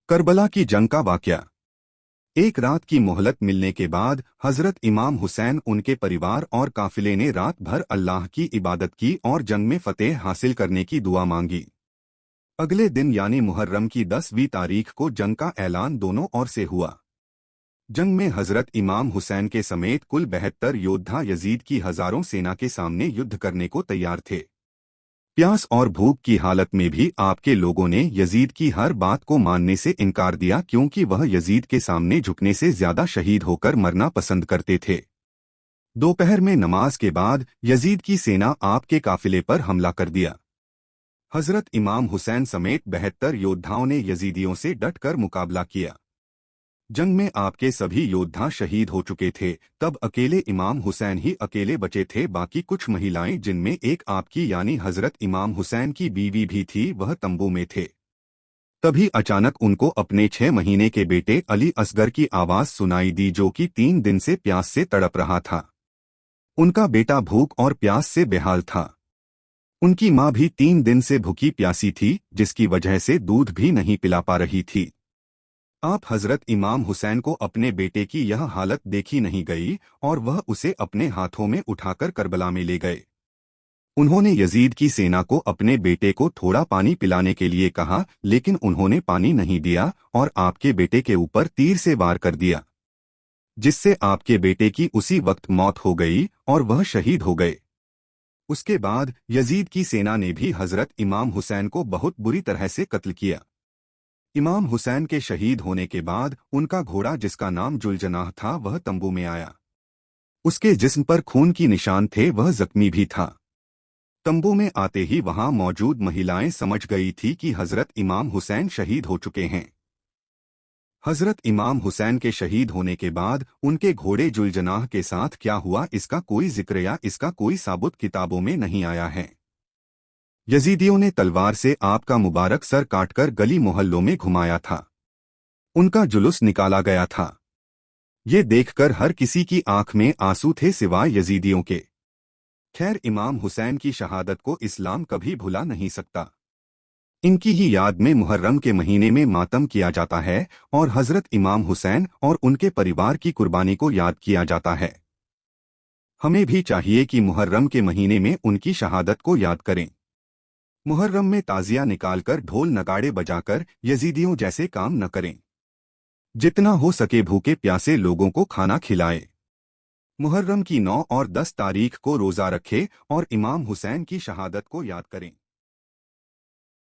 کربلا کی جنگ کا واقعہ۔ ایک رات کی مہلت ملنے کے بعد حضرت امام حسین ان کے پریوار اور قافلے نے رات بھر اللہ کی عبادت کی اور جنگ میں فتح حاصل کرنے کی دعا مانگی۔ اگلے دن یعنی محرم کی 10ویں تاریخ کو جنگ کا اعلان دونوں اور سے ہوا۔ جنگ میں حضرت امام حسین کے سمیت کل 72 یودھا یزید کی ہزاروں سینا کے سامنے یدھ کرنے کو تیار تھے۔ پیاس اور بھوک کی حالت میں بھی آپ کے لوگوں نے یزید کی ہر بات کو ماننے سے انکار دیا، کیونکہ وہ یزید کے سامنے جھکنے سے زیادہ شہید ہو کر مرنا پسند کرتے تھے۔ دوپہر میں نماز کے بعد یزید کی سینا آپ کے قافلے پر حملہ کر دیا۔ حضرت امام حسین سمیت 72 یودھاؤں نے یزیدیوں سے ڈٹ کر مقابلہ کیا۔ جنگ میں آپ کے سبھی یودھا شہید ہو چکے تھے، تب اکیلے امام حسین ہی اکیلے بچے تھے۔ باقی کچھ مہیلائیں، جن میں ایک آپ کی یعنی حضرت امام حسین کی بیوی بھی تھی، وہ تمبو میں تھے۔ تبھی اچانک ان کو اپنے 6 مہینے کے بیٹے علی اصغر کی آواز سنائی دی، جو کہ 3 دن سے پیاس سے تڑپ رہا تھا۔ ان کا بیٹا بھوک اور پیاس سے بےحال تھا۔ ان کی ماں بھی 3 دن سے بھوکی پیاسی تھی، جس کی وجہ سے دودھ بھی نہیں پلا پا رہی تھی۔ آپ حضرت امام حسین کو اپنے بیٹے کی یہ حالت دیکھی نہیں گئی اور وہ اسے اپنے ہاتھوں میں اٹھا کر کربلا میں لے گئے۔ انہوں نے یزید کی سینا کو اپنے بیٹے کو تھوڑا پانی پلانے کے لیے کہا، لیکن انہوں نے پانی نہیں دیا اور آپ کے بیٹے کے اوپر تیر سے وار کر دیا، جس سے آپ کے بیٹے کی اسی وقت موت ہو گئی اور وہ شہید ہو گئے۔ اس کے بعد یزید کی سینا نے بھی حضرت امام حسین کو بہت بری طرح سے قتل کیا۔ امام حسین کے شہید ہونے کے بعد ان کا گھوڑا، جس کا نام جلجناح تھا، وہ تمبو میں آیا۔ اس کے جسم پر خون کی نشان تھے، وہ زخمی بھی تھا۔ تمبو میں آتے ہی وہاں موجود مہیلائیں سمجھ گئی تھی کہ حضرت امام حسین شہید ہو چکے ہیں۔ حضرت امام حسین کے شہید ہونے کے بعد ان کے گھوڑے جلجناح کے ساتھ کیا ہوا، اس کا کوئی ذکر یا اس کا کوئی ثابت کتابوں میں نہیں آیا ہے۔ یزیدیوں نے تلوار سے آپ کا مبارک سر کاٹ کر گلی محلوں میں گھمایا تھا۔ ان کا جلوس نکالا گیا تھا۔ یہ دیکھ کر ہر کسی کی آنکھ میں آنسو تھے سوائے یزیدیوں کے۔ خیر، امام حسین کی شہادت کو اسلام کبھی بھلا نہیں سکتا۔ ان کی ہی یاد میں محرم کے مہینے میں ماتم کیا جاتا ہے اور حضرت امام حسین اور ان کے پریوار کی قربانی کو یاد کیا جاتا ہے۔ ہمیں بھی چاہیے کہ محرم کے مہینے میں ان کی شہادت کو یاد کریں۔ محرم میں تعزیہ نکال کر ڈھول نگاڑے بجا کر یزیدیوں جیسے کام نہ کریں۔ جتنا ہو سکے بھوکے پیاسے لوگوں کو کھانا کھلائیں۔ محرم کی 9 اور 10 تاریخ کو روزہ رکھے اور امام حسین کی شہادت کو یاد کریں۔